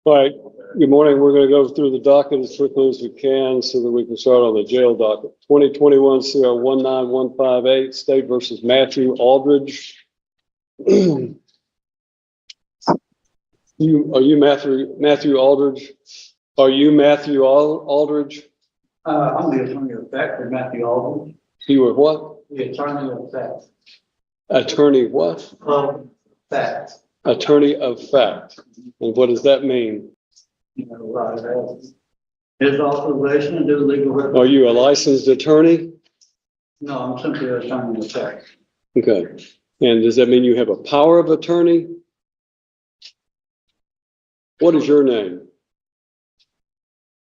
All right, good morning. We're going to go through the docket as quickly as we can so that we can start on the jail docket. 2021 CR 19158, State versus Matthew Aldridge. Are you Matthew Aldridge? Are you Matthew Aldridge? I'm the attorney of fact for Matthew Aldridge. You were what? The attorney of fact. Attorney what? Of fact. Attorney of fact. And what does that mean? You know, his authorization to do legal representation. Are you a licensed attorney? No, I'm simply an attorney of fact. Okay. And does that mean you have a power of attorney? What is your name?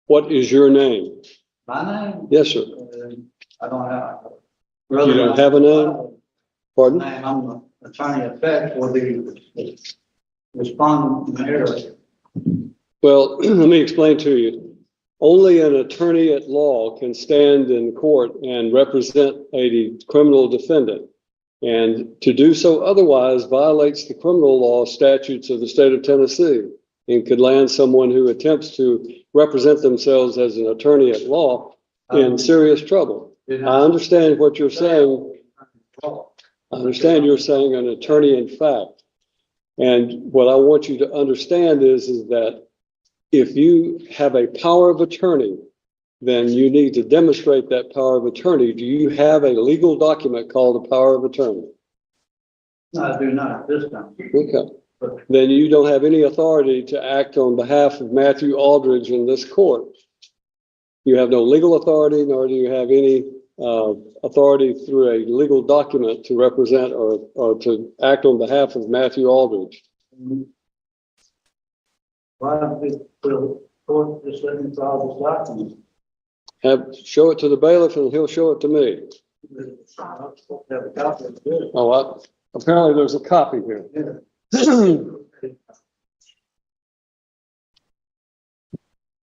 What is your name? My name? Yes, sir. I don't have. You don't have a name? Pardon? I'm the attorney of fact for the respondent in the area. Well, let me explain to you. Only an attorney at law can stand in court and represent a criminal defendant. And to do so otherwise violates the criminal law statutes of the state of Tennessee and could land someone who attempts to represent themselves as an attorney at law in serious trouble. I understand what you're saying. I understand you're saying an attorney in fact. And what I want you to understand is that if you have a power of attorney, then you need to demonstrate that power of attorney. Do you have a legal document called a power of attorney? No, I do not at this time. Okay. Then you don't have any authority to act on behalf of Matthew Aldridge in this court. You have no legal authority, nor do you have any authority through a legal document to represent or to act on behalf of Matthew Aldridge. Why did the court just let me file this document? Show it to the bailiff and he'll show it to me. Oh, apparently there's a copy here.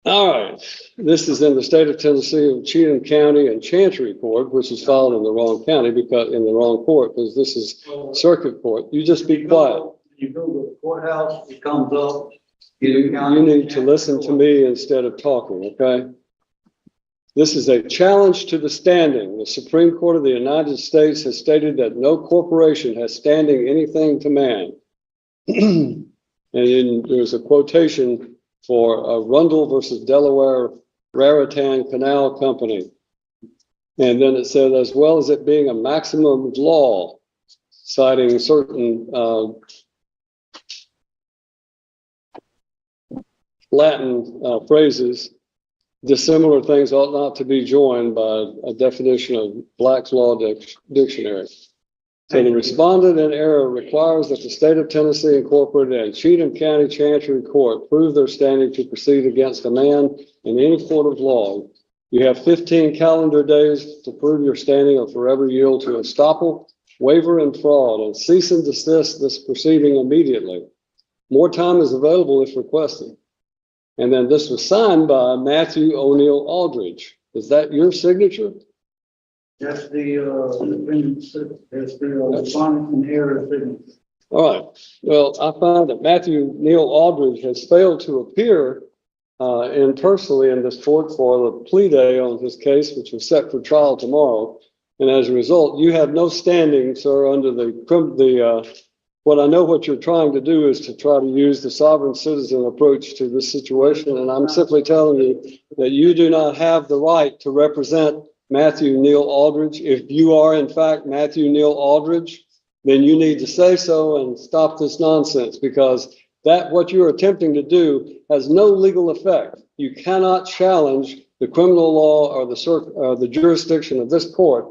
All right. This is in the state of Tennessee of Cheatham County and Chancery Court, which is filed in the wrong county because in the wrong court, because this is circuit court. You just be quiet. You go to the courthouse, it comes up. You need to listen to me instead of talking, okay? This is a challenge to the standing. The Supreme Court of the United States has stated that no corporation has standing anything to man. And then there's a quotation for Rundle versus Delaware Raritan Canal Company. And then it said, as well as it being a maximum law, citing certain Latin phrases, dissimilar things ought not to be joined by a definition of Black's Law Dictionary. So the respondent in error requires that the state of Tennessee Incorporated and Cheatham County Chancery Court prove their standing to proceed against a man in any court of law. You have 15 calendar days to prove your standing or forever yield to estoppel, waiver, and fraud, and cease and desist this proceeding immediately. More time is available if requested. And then this was signed by Matthew O'Neill Aldridge. Is that your signature? That's the respondent in error signature. All right. Well, I find that Matthew Neil Aldridge has failed to appear personally in this court for the plea day on his case, which was set for trial tomorrow. And as a result, you have no standing, sir, under what I know what you're trying to do is to try to use the sovereign citizen approach to this situation. And I'm simply telling you that you do not have the right to represent Matthew Neil Aldridge. If you are, in fact, Matthew Neil Aldridge, then you need to say so and stop this nonsense, because what you're attempting to do has no legal effect. You cannot challenge the criminal law or the jurisdiction of this court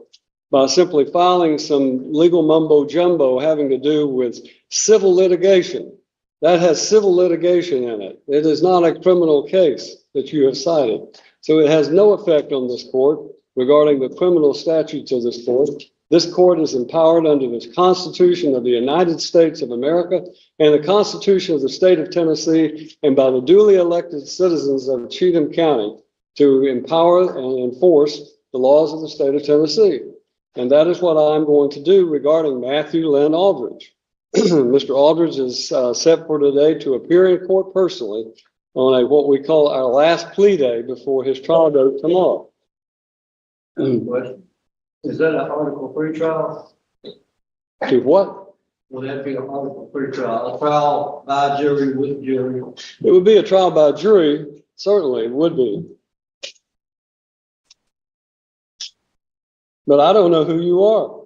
by simply filing some legal mumbo jumbo having to do with civil litigation. That has civil litigation in it. It is not a criminal case that you have cited. So it has no effect on this court regarding the criminal statutes of this court. This court is empowered under the Constitution of the United States of America and the Constitution of the state of Tennessee, and by the duly elected citizens of Cheatham County to empower and enforce the laws of the state of Tennessee. And that is what I'm going to do regarding Matthew Lynn Aldridge. Mr. Aldridge is set for today to appear in court personally on what we call our last plea day before his trial date tomorrow. Question. Is that an article 3 trial? To what? Will that be an article 3 trial? A trial by jury with jury? It would be a trial by jury, certainly it would be. But I don't know who you are.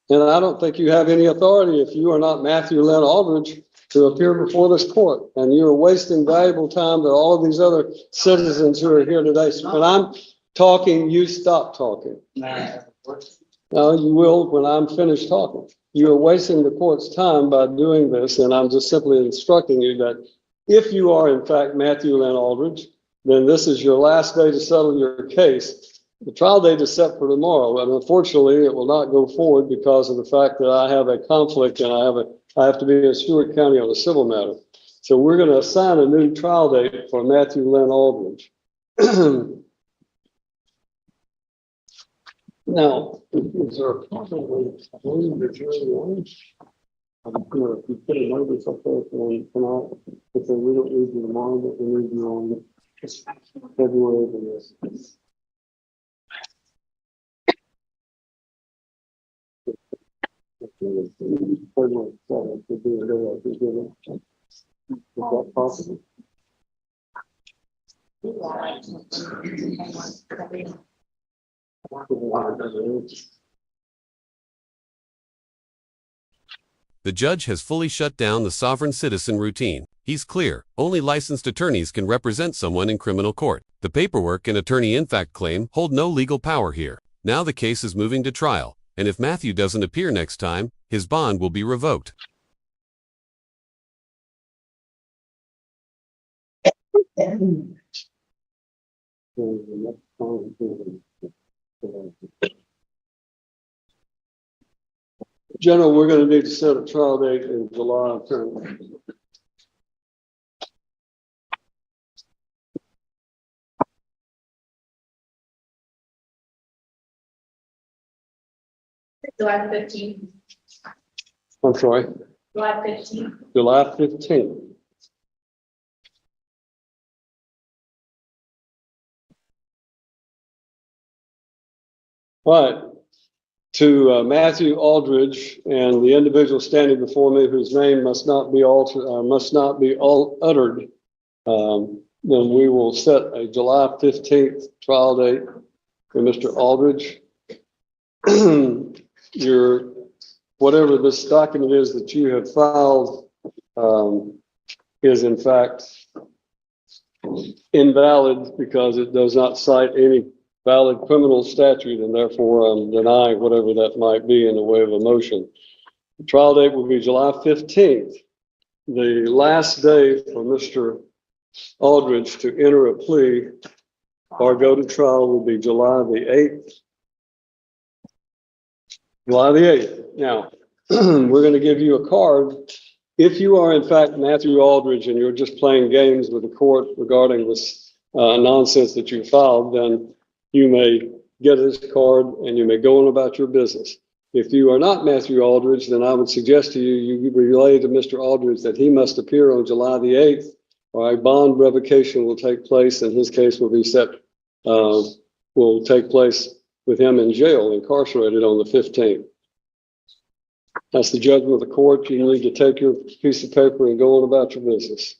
And I don't think you have any authority if you are not Matthew Lynn Aldridge to appear before this court. And you're wasting valuable time to all of these other citizens who are here today. So when I'm talking, you stop talking. No, you will when I'm finished talking. You are wasting the court's time by doing this, and I'm just simply instructing you that if you are in fact Matthew Lynn Aldridge, then this is your last day to settle your case. The trial date is set for tomorrow, and unfortunately it will not go forward because of the fact that I have a conflict and I have to be in Stewart County on a civil matter. So we're going to assign a new trial date for Matthew Lynn Aldridge. Now, is there a possible the jury one? If you put a notice up there for tonight, if we don't need you tomorrow, but we need you on February the 6th. February 7th would be a day I could give it. Is that possible? The judge has fully shut down the sovereign citizen routine. He's clear. Only licensed attorneys can represent someone in criminal court. The paperwork and attorney-in-fact claim hold no legal power here. Now the case is moving to trial, and if Matthew doesn't appear next time, his bond will be revoked. General, we're going to need to set a trial date in July. July 15th. I'm sorry. July 15th. July 15th. All right. To Matthew Aldridge and the individual standing before me whose name must not be uttered, then we will set a July 15th trial date for Mr. Aldridge. Whatever this document is that you have filed is in fact invalid because it does not cite any valid criminal statute, and therefore I'm denying whatever that might be in the way of a motion. The trial date will be July 15th. The last day for Mr. Aldridge to enter a plea or go to trial will be July the 8th. July the 8th. Now, we're going to give you a card. If you are in fact Matthew Aldridge and you're just playing games with the court regarding this nonsense that you filed, then you may get this card and you may go on about your business. If you are not Matthew Aldridge, then I would suggest to you, you relay to Mr. Aldridge that he must appear on July the 8th, or a bond revocation will take place, and his case will be will take place with him in jail, incarcerated on the 15th. That's the judgment of the court. You need to take your piece of paper and go on about your business.